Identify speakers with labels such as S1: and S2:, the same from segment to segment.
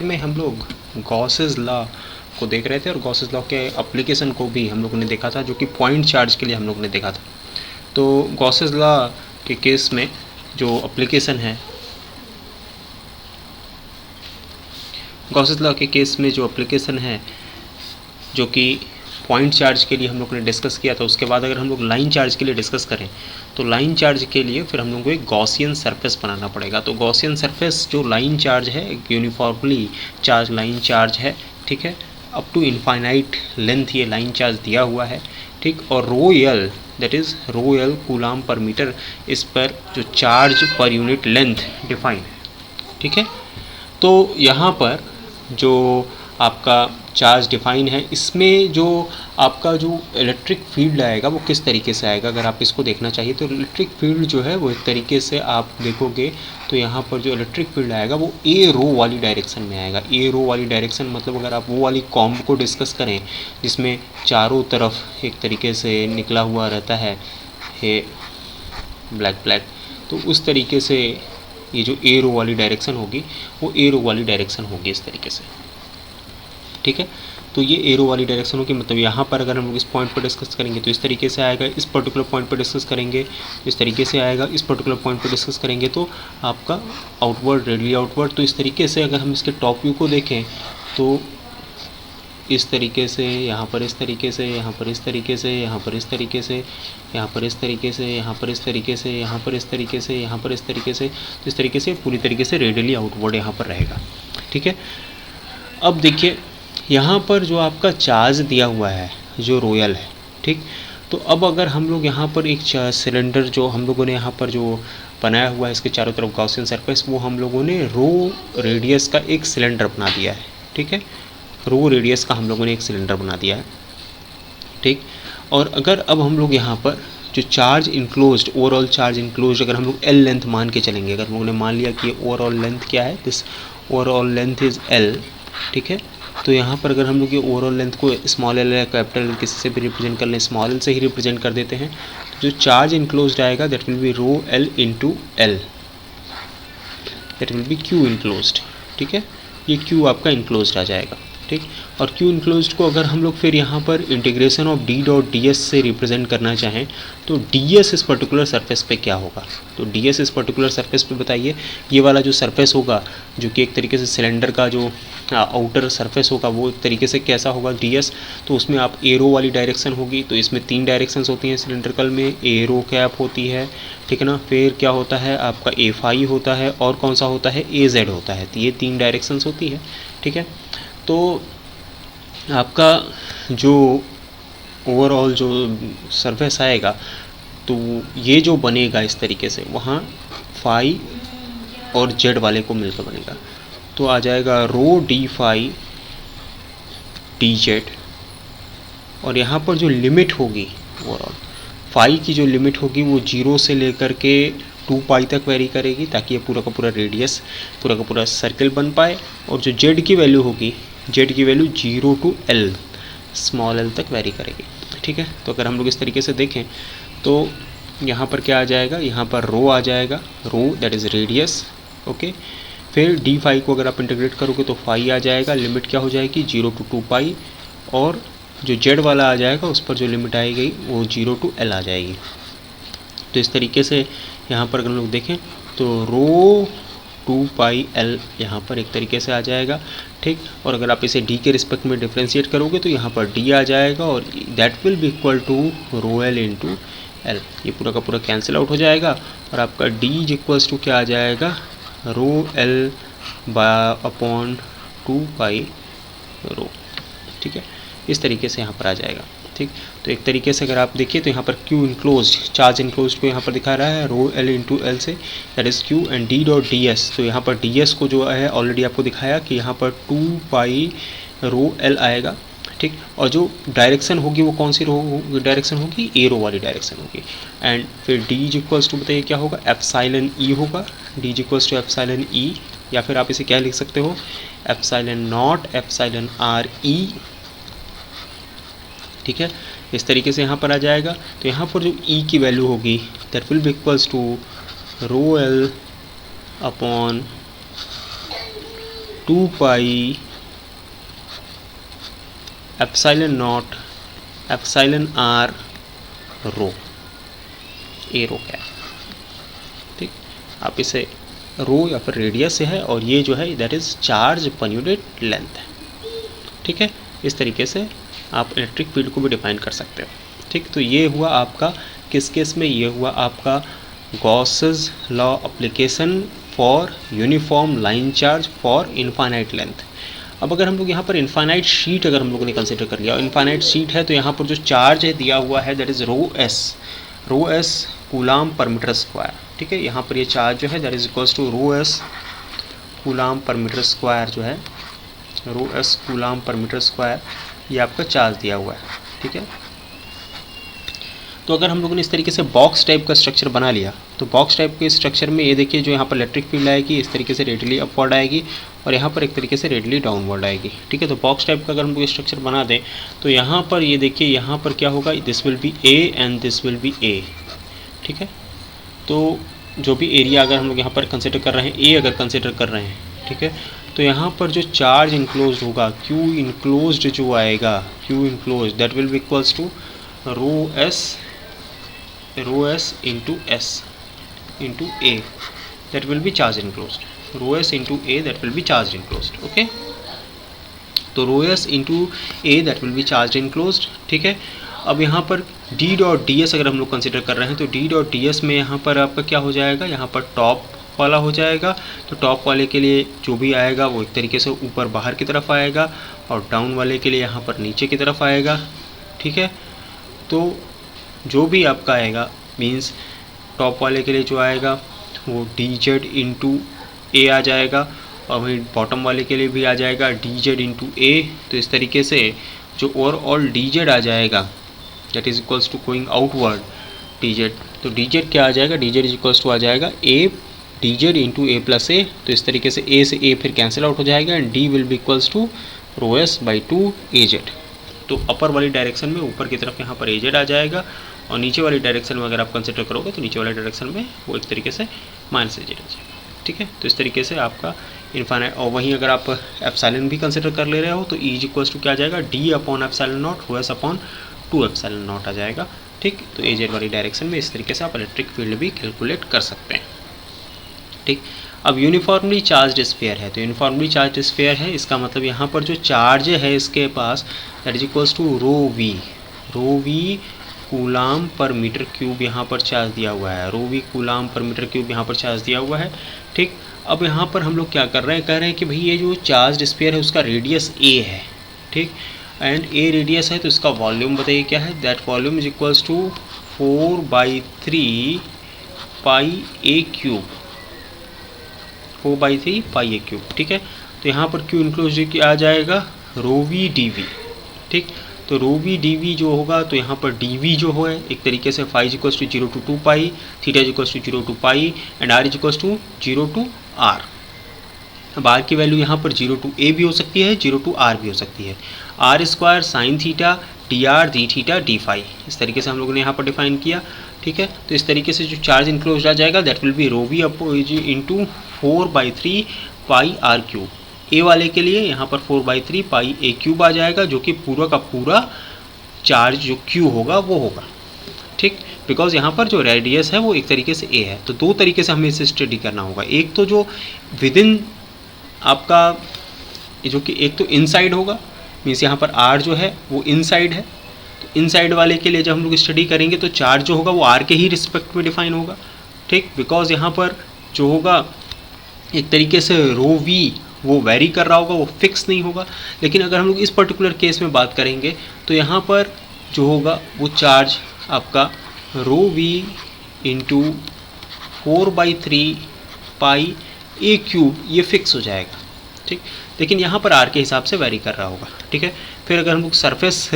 S1: में हम लोग गॉसेस लॉ को देख रहे थे और गॉसेस लॉ के एप्लीकेशन को भी हम लोगों ने देखा था, जो कि पॉइंट चार्ज के लिए हम लोगों ने देखा था। तो गॉसेस लॉ के केस में जो एप्लीकेशन है, गॉसेस लॉ के केस में जो एप्लीकेशन है जो कि पॉइंट चार्ज के लिए हम लोग ने डिस्कस किया था, उसके बाद अगर हम लोग लाइन चार्ज के लिए डिस्कस करें तो लाइन चार्ज के लिए फिर हम लोग को एक गॉसियन सरफेस बनाना पड़ेगा। तो गॉसियन सरफेस जो लाइन चार्ज है, यूनिफॉर्मली चार्ज लाइन चार्ज है, ठीक है, अप टू इनफाइनाइट लेंथ ये लाइन चार्ज दिया हुआ है, ठीक। और rho L, that is rho L coulomb per metre, इस पर जो charge per unit length define है, ठीक है। तो यहाँ पर जो आपका चार्ज डिफाइन है, इसमें जो आपका जो इलेक्ट्रिक फील्ड आएगा वो किस तरीके से आएगा, अगर आप इसको देखना चाहिए तो इलेक्ट्रिक फील्ड जो है वो एक तरीके से आप देखोगे तो यहाँ पर जो इलेक्ट्रिक फील्ड आएगा वो ए रो वाली डायरेक्शन में आएगा। ए रो वाली डायरेक्शन मतलब अगर आप वो वाली कॉम्ब को डिस्कस करें जिसमें चारों तरफ एक तरीके से निकला हुआ रहता है ब्लैक ब्लैक, तो उस तरीके से ये जो ए रो वाली डायरेक्शन होगी वो ए रो वाली डायरेक्शन होगी इस तरीके से, ठीक है। तो ये एरो वाली डायरेक्शन होगी, मतलब यहाँ पर अगर हम लोग इस पॉइंट पर डिस्कस करेंगे तो इस तरीके से आएगा, इस पर्टिकुलर पॉइंट पर डिस्कस करेंगे इस तरीके से आएगा, इस पर्टिकुलर पॉइंट पर डिस्कस करेंगे तो आपका आउटवर्ड, रेडियली आउटवर्ड। तो इस तरीके से अगर हम इसके टॉप व्यू को देखें तो इस तरीके से, यहाँ पर इस तरीके से, यहाँ पर इस तरीके से, यहाँ पर इस तरीके से, यहाँ पर इस तरीके से, यहाँ पर इस तरीके से, यहाँ पर इस तरीके से, यहाँ पर इस तरीके से, तो इस तरीके से पूरी तरीके से रेडियली आउटवर्ड यहाँ पर रहेगा, ठीक है। अब देखिए यहाँ पर जो आपका चार्ज दिया हुआ है जो रोयल है, ठीक। तो अब अगर हम लोग यहाँ पर एक सिलेंडर जो हम लोगों ने यहाँ पर जो बनाया हुआ है इसके चारों तरफ गॉसियन सरफेस, वो हम लोगों ने रो रेडियस का एक सिलेंडर बना दिया है, ठीक है। रो रेडियस का हम लोगों ने एक सिलेंडर बना दिया है, ठीक। और अगर अब हम लोग यहाँ पर जो charge enclosed, overall charge enclosed अगर हम लोग एल लेंथ मान के चलेंगे, अगर हम लोगों ने मान लिया कि ओवरऑल लेंथ क्या है, this overall length is L, ठीक है। तो यहाँ पर अगर हम लोग ये ओवरऑल लेंथ को स्मॉल एल या कैपिटल एल किसी से भी रिप्रेजेंट कर लें, स्मॉल एल से ही रिप्रेजेंट कर देते हैं, जो चार्ज इनक्लोज्ड आएगा that will be row L into L, that will B Q enclosed, ठीक है। ये क्यू आपका इनक्लोज्ड आ जाएगा, ठीक। और क्यू इनक्लोज्ड को अगर हम लोग फिर यहाँ पर integration of D dot d S से रिप्रेजेंट करना चाहें तो डी एस इस पर्टिकुलर सरफेस पे क्या होगा, तो डी एस इस पर्टिकुलर सरफेस पे बताइए, ये वाला जो सरफेस होगा जो कि एक तरीके से सिलेंडर का जो आउटर सरफेस होगा वो एक तरीके से कैसा होगा डी एस, तो उसमें आप एरो वाली डायरेक्शन होगी, तो इसमें 3 डायरेक्शंस होती हैं सिलेंड्रिकल में, एरो कैप होती है, ठीक है ना, फिर क्या होता है आपका ए फाई होता है और कौन सा होता है ए जेड होता है, तो ये 3 डायरेक्शंस होती है, ठीक है। तो आपका जो ओवरऑल जो सरफेस आएगा तो ये जो बनेगा इस तरीके से, वहाँ फाई और जेड वाले को मिलकर बनेगा, तो आ जाएगा rho D phi D Z. और यहाँ पर जो लिमिट होगी ओवरऑल फाई की जो लिमिट होगी वो 0 से लेकर के 2 पाई तक वेरी करेगी, ताकि ये पूरा का पूरा रेडियस, पूरा का पूरा सर्कल बन पाए। और जो जेड की वैल्यू होगी, जेड की value 0 to L, small L तक वेरी करेगी, ठीक है। तो अगर हम लोग इस तरीके से देखें तो यहाँ पर क्या आ जाएगा, यहाँ पर रो आ जाएगा, रो दैट इज़ रेडियस, ओके। फिर डी फाई को अगर आप इंटीग्रेट करोगे तो फाई आ जाएगा, लिमिट क्या हो जाएगी 0 टू 2 पाई, और जो जेड वाला आ जाएगा उस पर जो लिमिट आएगी वो 0 टू एल आ जाएगी। तो इस तरीके से यहाँ पर अगर हम लोग देखें तो रो 2 पाई एल यहाँ पर एक तरीके से आ जाएगा, ठीक। और अगर आप इसे डी के रिस्पेक्ट में डिफ्रेंशिएट करोगे तो यहाँ पर डी आ जाएगा और that will be equal to rho L into L, ये पूरा का पूरा कैंसिल आउट हो जाएगा और आपका डी इज इक्वल्स टू क्या आ जाएगा, रो एल अपॉन 2 पाई रो, ठीक है। इस तरीके से यहाँ पर आ जाएगा, ठीक। तो एक तरीके से अगर आप देखिए तो यहाँ पर क्यू इनक्लोज्ड, चार्ज इनक्लोज्ड को यहाँ पर दिखा रहा है रो एल इंटू एल से, that is Q, and D dot d s, तो यहाँ पर डी एस को जो है ऑलरेडी आपको दिखाया कि यहाँ पर 2 पाई रो एल आएगा, ठीक। और जो डायरेक्शन होगी वो कौन सी डायरेक्शन होगी, एरो वाली डायरेक्शन होगी। एंड फिर डी इज इक्वल्स टू बताइए क्या होगा, एप्सिलॉन ई होगा, d is equals to epsilon e, या फिर आप इसे क्या लिख सकते हो, epsilon naught epsilon r e, ठीक है। इस तरीके से यहाँ पर आ जाएगा। तो यहाँ पर जो ई की वैल्यू होगी that will be equals to rho l upon 2 pi epsilon naught epsilon r rho, a rho क्या है, ठीक। आप इसे रो या फिर रेडियस से है, और ये जो है that is charge per unit length है, ठीक है। इस तरीके से आप इलेक्ट्रिक फील्ड को भी डिफाइन कर सकते हो, ठीक। तो ये हुआ आपका किस केस में, ये हुआ आपका Gauss's law application for uniform line charge for infinite length. अब अगर हम लोग यहाँ पर इनफाइनाइट शीट अगर हम लोगों ने कंसिडर कर लिया, इनफाइनाइट शीट है, तो यहाँ पर जो चार्ज है दिया हुआ है that is rho S coulomb per metre square, ठीक है। यहाँ पर ये चार्ज जो है that is equals to rho S coulomb per metre square, जो है rho S coulomb per metre square, ये आपका चार्ज दिया हुआ है, ठीक है। तो अगर हम लोगों ने इस तरीके से बॉक्स टाइप का स्ट्रक्चर बना लिया, तो बॉक्स टाइप के स्ट्रक्चर में ये देखिए जो यहाँ पर इलेक्ट्रिक फील्ड आएगी इस तरीके से रेडियली अपवर्ड आएगी, और यहाँ पर एक तरीके से रेडियली डाउनवर्ड आएगी, ठीक है। तो बॉक्स टाइप का अगर हम लोग स्ट्रक्चर बना दें, तो यहाँ पर ये देखिए यहाँ पर क्या होगा, this will be a and this will be a, ठीक है। तो जो भी एरिया अगर हम लोग यहाँ पर कंसिडर कर रहे हैं, ए अगर कंसिडर कर रहे हैं, ठीक है, तो यहाँ पर जो चार्ज इनक्लोज होगा, क्यू इनक्लोज्ड जो आएगा, q enclose that will be equals to rho s into s into a, that will be charge enclosed, rho s into a that will be charge enclosed, okay. तो rho s into a that will be charge enclosed, ठीक है। अब यहाँ पर D dot d S अगर हम लोग consider कर रहे हैं, तो डी डॉट डी एस में यहाँ पर आपका क्या हो जाएगा, यहाँ पर टॉप वाला हो जाएगा, तो टॉप वाले के लिए जो भी आएगा वो एक तरीके से ऊपर बाहर की तरफ आएगा, और डाउन वाले के लिए यहाँ पर नीचे की तरफ आएगा, ठीक है। तो जो भी आपका आएगा मीन्स टॉप वाले के लिए जो आएगा वो डी जेड इंटू ए आ जाएगा, और वहीं बॉटम वाले के लिए भी आ जाएगा डी जेड इंटू ए। तो इस तरीके से जो ओवरऑल डी जेड आ जाएगा that is equals to going outward d z, तो डी जेड क्या आ जाएगा, d z is equals to आ जाएगा a d z into a plus a. तो इस तरीके से ए से ए फिर कैंसिल आउट हो जाएगा, and D will be equals to rho S by 2 A Z. तो अपर वाली डायरेक्शन में ऊपर की तरफ यहाँ पर ए जेड आ जाएगा, और नीचे वाली डायरेक्शन में अगर आप कंसिडर करोगे तो नीचे वाली डायरेक्शन में वो एक तरीके से माइनस ए जेड आ जाएगा, ठीक है। तो इस तरीके से आपका इनफाइनाइट, और वहीं अगर आप एप्सिलॉन भी कंसिडर कर ले रहे हो तो ई इज इक्वल्स टू क्या आ जाएगा, d upon epsilon naught rho s upon 2 epsilon naught आ जाएगा, ठीक। तो ए जेड वाली डायरेक्शन में इस तरीके से आप इलेक्ट्रिक फील्ड भी कैलकुलेट कर सकते हैं, ठीक। अब यूनिफॉर्मली चार्ज स्फीयर है, तो यूनिफॉर्मली चार्ज स्फीयर है, इसका मतलब यहाँ पर जो चार्ज है इसके पास that is equals to rho v coulomb per metre cube यहाँ पर चार्ज दिया हुआ है, rho v coulomb per metre cube यहाँ पर चार्ज दिया हुआ है, ठीक। अब यहाँ पर हम लोग क्या कर रहे हैं, कह रहे हैं कि भाई ये जो चार्ज स्फीयर है उसका रेडियस ए है, ठीक, एंड ए रेडियस है, तो इसका वॉल्यूम बताइए क्या है, that volume is equals to 4/3 pi a cube, 4/3 pi a cube, ठीक है। तो यहाँ पर क्यू इंक्लूसिव आ जाएगा रो वी डी वी, ठीक। तो रो वी डी वी जो होगा, तो यहाँ पर डी वी जो है एक तरीके से phi equals to 0 to 2 pi, theta equals to 0 to pi, and r equals to 0 to r. अब आर की वैल्यू यहाँ पर 0 to a भी हो सकती है, 0 to r भी हो सकती है। R square sine theta d r d theta d phi, इस तरीके से हम लोगों ने यहाँ पर डिफाइन किया, ठीक है। तो इस तरीके से जो चार्ज इनक्लोज आ जाएगा that will be rho v into 4/3 pi r cube. A वाले के लिए यहाँ पर 4/3 पाई ए क्यूब आ जाएगा, जो कि पूरा का पूरा चार्ज जो क्यू होगा वो होगा, ठीक। बिकॉज यहाँ पर जो रेडियस है वो एक तरीके से ए है। तो दो तरीके से हमें इसे स्टडी करना होगा, एक तो जो विद इन आपका जो कि एक तो इनसाइड होगा, मीन्स यहाँ पर आर जो है वो इनसाइड है, तो इनसाइड वाले के लिए जब हम लोग स्टडी करेंगे तो चार्ज जो होगा वो आर के ही रिस्पेक्ट में डिफाइन होगा, ठीक। बिकॉज यहाँ पर जो होगा एक तरीके से रो वी वो वेरी कर रहा होगा, वो फिक्स नहीं होगा। लेकिन अगर हम लोग इस पर्टिकुलर केस में बात करेंगे तो यहाँ पर जो होगा वो चार्ज आपका rho v into 4/3 pi a cube ये फिक्स हो जाएगा, ठीक। लेकिन यहाँ पर आर के हिसाब से वेरी कर रहा होगा, ठीक है। फिर अगर हम लोग सरफेस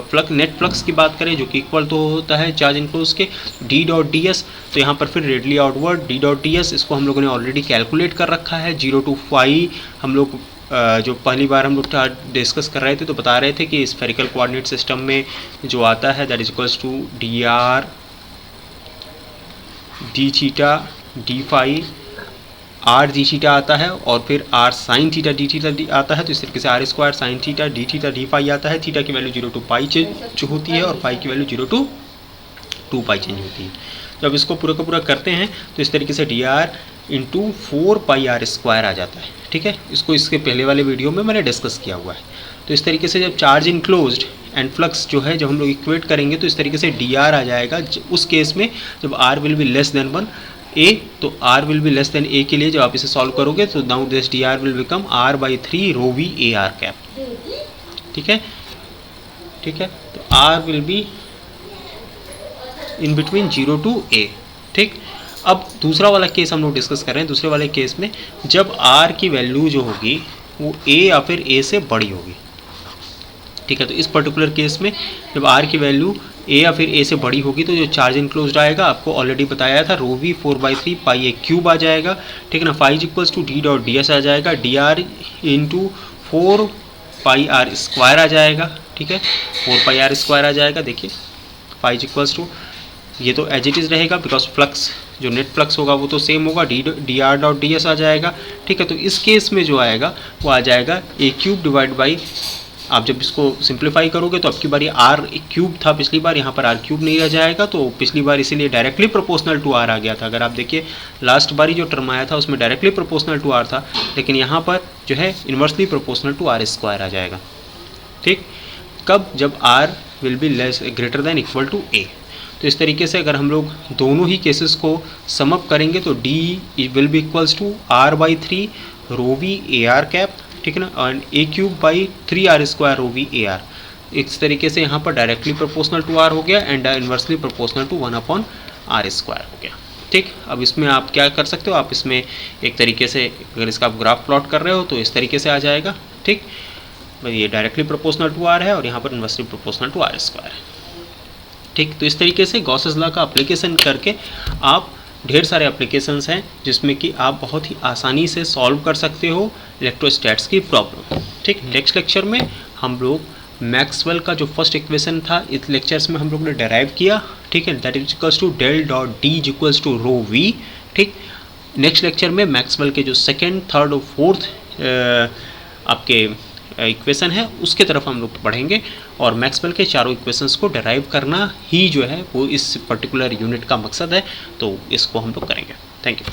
S1: फ्लक्स नेट फ्लक्स की बात करें जो कि इक्वल तो होता है चार्ज इनक्लोज के डी डॉट डी एस, तो यहाँ पर फिर radially outward d dot d s, इसको हम लोगों ने ऑलरेडी कैलकुलेट कर रखा है 0 to फाई। हम लोग जो पहली बार हम लोग डिस्कस कर रहे थे तो बता रहे थे कि स्फेरिकल कोऑर्डिनेट सिस्टम में जो आता है that is equals to d r d theta d phi r g theta आता है और फिर r sine theta d theta आता है, तो इस तरीके से r square sine theta d theta d phi आता है। थीटा की वैल्यू 0 to पाई चेंज होती है और फाई की वैल्यू 0 to 2 पाई चेंज होती है। जब इसको पूरा का पूरा करते हैं तो इस तरीके से d r into 4 pi r square आ जाता है। ठीक है, इसको इसके पहले वाले वीडियो में मैंने डिस्कस किया हुआ है। तो इस तरीके से जब चार्ज इनक्लोज्ड एंड फ्लक्स जो है जब हम लोग इक्वेट करेंगे तो इस तरीके से डी आर आ जाएगा। उस केस में जब r will be less than 1 a, तो r will be less than a के लिए जब आप इसे सॉल्व करोगे तो now this d r will become r by 3 rho v a r cap. ठीक है, ठीक है, तो r will be in between 0 to a। ठीक, अब दूसरा वाला केस हम लोग डिस्कस कर रहे हैं। दूसरे वाले केस में जब r की वैल्यू जो होगी वो a या फिर a से बड़ी होगी। ठीक है, तो इस पर्टिकुलर केस में जब r की वैल्यू a या फिर a से बड़ी होगी तो जो चार्ज इनक्लोज्ड आएगा आपको ऑलरेडी बताया था रो वी 4/3 पाई ए क्यूब आ जाएगा। ठीक है ना, phi equals to d dot d s आ जाएगा, d r into 4 pi r square आ जाएगा। ठीक है, 4 पाई आर स्क्वायर आ जाएगा। देखिए फाई इक्वल्स टू, ये तो एज इट इज़ रहेगा बिकॉज फ्लक्स जो नेट फ्लक्स होगा वो तो सेम होगा, d r dot d s आ जाएगा। ठीक है, तो इस केस में जो आएगा वो आ जाएगा ए क्यूब डिवाइड बाई, आप जब इसको सिंप्लीफाई करोगे तो आपकी बार ये आर क्यूब था पिछली बार, यहाँ पर आर क्यूब नहीं रह जाएगा, तो पिछली बार इसीलिए डायरेक्टली प्रोपोर्शनल टू आर आ गया था। अगर आप देखिए लास्ट बारी जो टर्म आया था उसमें डायरेक्टली प्रोपोर्शनल टू आर था, लेकिन यहाँ पर जो है inversely proportional to r square आ जाएगा। ठीक, कब? जब r will be less greater than equal to a. तो इस तरीके से अगर हम लोग दोनों ही केसेस को सम अप करेंगे तो d will be equals to r by 3 rho v a r cap. ठीक है ना, and a cube by 3 r square rho v a r. इस तरीके से यहाँ पर डायरेक्टली प्रोपोर्शनल टू आर हो गया and inversely proportional to 1 upon r square हो गया। ठीक, अब इसमें आप क्या कर सकते हो, आप इसमें एक तरीके से अगर इसका आप ग्राफ प्लॉट कर रहे हो तो इस तरीके से आ जाएगा। ठीक, ये डायरेक्टली प्रोपोर्शनल टू आर है और यहाँ पर inversely proportional to r square है। ठीक, तो इस तरीके से गॉसेस लॉ का एप्लीकेशन करके आप ढेर सारे एप्लीकेशंस हैं जिसमें कि आप बहुत ही आसानी से सॉल्व कर सकते हो इलेक्ट्रोस्टैट्स की प्रॉब्लम। ठीक, नेक्स्ट लेक्चर में हम लोग मैक्सवेल का जो फर्स्ट इक्वेशन था इस लेक्चर्स में हम लोग ने डेराइव किया। ठीक है, that is equals to del dot d equals to rho v. ठीक, नेक्स्ट लेक्चर में मैक्सवेल के जो सेकेंड, थर्ड और फोर्थ आपके इक्वेशन है उसके तरफ हम लोग पढ़ेंगे और मैक्सवेल के चारों इक्वेशंस को डेराइव करना ही जो है वो इस पर्टिकुलर यूनिट का मकसद है, तो इसको हम लोग करेंगे। Thank you.